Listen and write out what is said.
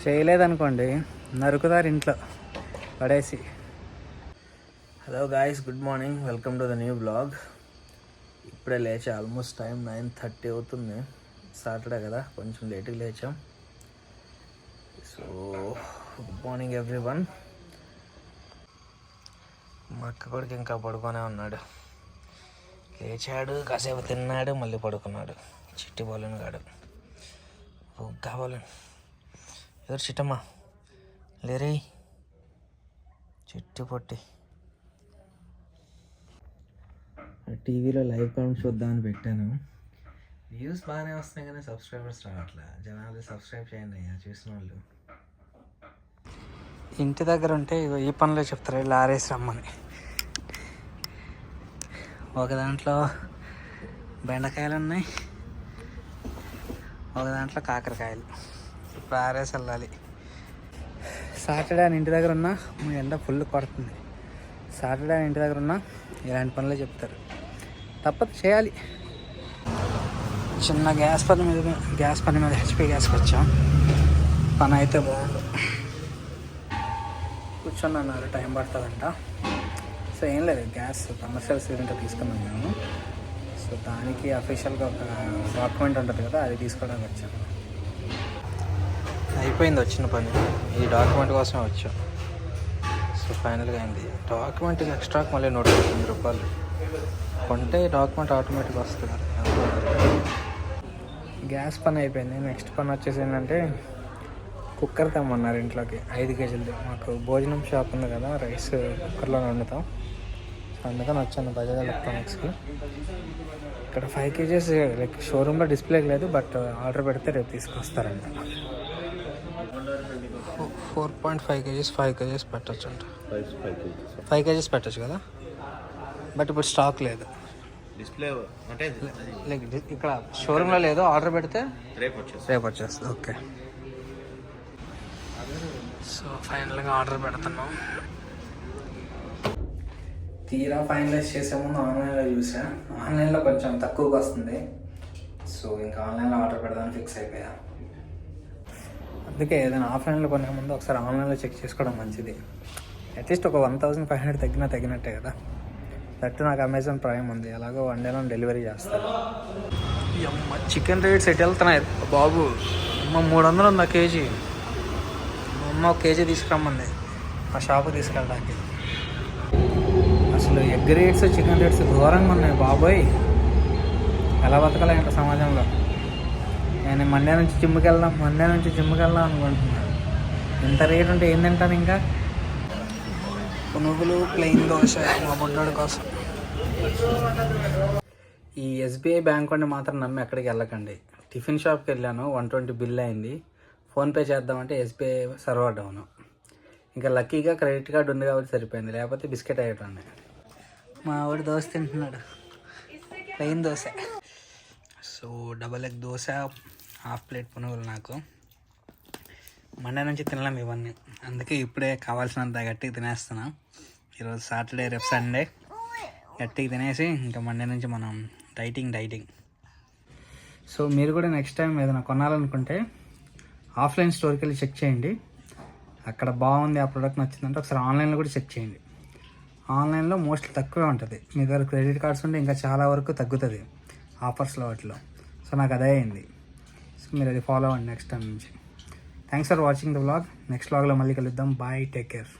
చేయలేదనుకోండి నరుకుతారు ఇంట్లో పడేసి. Hello guys, good morning, welcome to the new blog. ఇప్పుడే లేచా, ఆల్మోస్ట్ టైం 9:30 అవుతుంది. సాటర్డే కదా, కొంచెం లేట్గా లేచాం. So good morning everyone. మా అక్క కొడుకు ఇంకా పడుకొనే ఉన్నాడు. లేచాడు, కాసేపు తిన్నాడు, మళ్ళీ పడుకున్నాడు. చిట్టి బోలను గాడు కావాలని. ఎవరు చిట్టమ్మా? లేరే చిట్టి పొట్టి. టీవీలో లైవ్ కౌంట్ చూద్దామని పెట్టాను. వ్యూస్ బాగానే వస్తున్నాయి కానీ సబ్స్క్రైబర్స్ రావట్లే. జనాలు సబ్స్క్రైబ్ చేయండి అయ్యా చూసిన వాళ్ళు. ఇంటి దగ్గర ఉంటే ఈ పనులే చెప్తారు, ఇలా ఆరేసి రమ్మని. ఒక దాంట్లో బెండకాయలు ఉన్నాయి, ఒక దాంట్లో కాకరకాయలు. ఇప్పుడు ఆరేసి వెళ్ళాలి. సాటర్డే అని ఇంటి దగ్గర ఉన్నా ఎండ ఫుల్ కొడుతుంది. సాటర్డే అని ఇంటి దగ్గర ఉన్నా ఇలాంటి పనులే చెప్తారు, తప్పదు చేయాలి. చిన్న గ్యాస్ పని మీద హెచ్పి గ్యాస్కి వచ్చాం. పని అయితే బాగుంది. కూర్చొని అన్నారు టైం పడుతుందంట. సో ఏం లేదు, గ్యాస్ కమర్షియల్ సిలిండర్ తీసుకున్నాం మేము. సో దానికి అఫీషియల్గా ఒక డాక్యుమెంట్ ఉంటుంది కదా, అది తీసుకోవడానికి వచ్చాను. అయిపోయింది వచ్చిన పని, ఈ డాక్యుమెంట్ కోసమే వచ్చాం. సో ఫైనల్గా అయింది. డాక్యుమెంట్ ఎక్స్ట్రాకి మళ్ళీ 150 రూపాయలు కొంటే డాక్యుమెంట్ ఆటోమేటిక్గా వస్తుంది. గ్యాస్ పని అయిపోయింది. నెక్స్ట్ పని వచ్చేసి ఏంటంటే కుక్కర్ తెమ్మన్నారు ఇంట్లోకి 5 కేజీలది. మాకు భోజనం షాప్ ఉంది కదా, రైస్ కుక్కర్లో వండుతాం. సో అందుకని వచ్చాను బజాజ్ ఎలక్ట్రానిక్స్కి. ఇక్కడ 5 కేజీస్ లైక్ షోరూంలో డిస్ప్లేకి లేదు, బట్ ఆర్డర్ పెడితే రేపు తీసుకొస్తారంట. 4.5 కేజీస్ 5 కేజీస్ పెట్టచ్చు అంట. 5 కేజీస్ పెట్టచ్చు కదా, బట్ ఇప్పుడు స్టాక్ లేదు. డిస్ప్లే అంటే లైక్ ఇక్కడ షోరూంలో లేదు, ఆర్డర్ పెడితే రేపు వచ్చేస్తుంది. ఓకే. సో ఫైనల్గా ఆర్డర్ పెడుతున్నాం. తీరా ఫైనలైజ్ చేసే ముందు ఆన్లైన్లో చూసా, ఆన్లైన్లో కొంచెం తక్కువగా వస్తుంది. సో ఇంకా ఆన్లైన్లో ఆర్డర్ పెడదామని ఫిక్స్ అయిపోయా. అందుకే ఏదైనా ఆఫ్లైన్లో కొనే ముందు ఒకసారి ఆన్లైన్లో చెక్ చేసుకోవడం మంచిది. అట్లీస్ట్ ఒక 1500 తగ్గినట్టే కదా. దట్టు నాకు అమెజాన్ ప్రైమ్ ఉంది, అలాగో 1 డేలో డెలివరీ చేస్తారు. చికెన్ రేట్స్ ఎటు వెళ్తున్నాయి బాబు. అమ్మ 300 ఉంది కేజీ. అమ్మ 1 కేజీ తీసుకురమ్మంది మా షాపు తీసుకెళ్ళడానికి. అసలు ఎగ్ రేట్స్ చికెన్ రేట్స్ ఘోరంగా ఉన్నాయి బాబోయ్. ఎలా బతకాలంట సమాజంలో. నేను మండే నుంచి జిమ్కి వెళ్దాం అనుకుంటున్నాను. ఇంత రేట్ ఉంటే ఏం తింటాను ఇంకా. పునుగులు ప్లెయిన్ దోశ మా బుడ్డోడి కోసం. ఈ ఎస్బీఐ బ్యాంక్ వాడిని మాత్రం నమ్మి ఎక్కడికి వెళ్ళకండి. టిఫిన్ షాప్కి వెళ్ళాను, 120 బిల్ అయింది. ఫోన్పే చేద్దామంటే ఎస్బీఐ సర్వర్ డౌన్. ఇంకా లక్కీగా క్రెడిట్ కార్డు ఉంది కాబట్టి సరిపోయింది, లేకపోతే బిస్కెట్ అయ్యేటండి. మా వాడు దోశ తింటున్నాడు, plain dosa. So double egg dosa, half plate పునుగులు. నాకు మండే నుంచి తినలేము ఇవన్నీ, అందుకే ఇప్పుడే కావాల్సినంత గట్టిగా తినేస్తున్నా. ఈరోజు సాటర్డే, రేపు సండే. గట్టిగా తినేసి ఇంకా మండే నుంచి మనం డైటింగ్. సో మీరు కూడా నెక్స్ట్ టైం ఏదైనా కొనాలనుకుంటే ఆఫ్లైన్ స్టోర్కి వెళ్ళి చెక్ చేయండి. అక్కడ బాగుంది, ఆ ప్రోడక్ట్ నచ్చిందంటే ఒకసారి ఆన్లైన్లో కూడా చెక్ చేయండి. ఆన్లైన్లో మోస్ట్లీ తక్కువే ఉంటుంది. మీ దగ్గర క్రెడిట్ కార్డ్స్ ఉంటే ఇంకా చాలా వరకు తగ్గుతుంది ఆఫర్స్లో వాటిలో. సో నాకు అదే అయింది. సో మీరు అది ఫాలో అవ్వండి నెక్స్ట్ టైం నుంచి. Thanks for watching the vlog. Next వ్లాగ్లో మళ్ళీ కలుద్దాం. Bye, take care.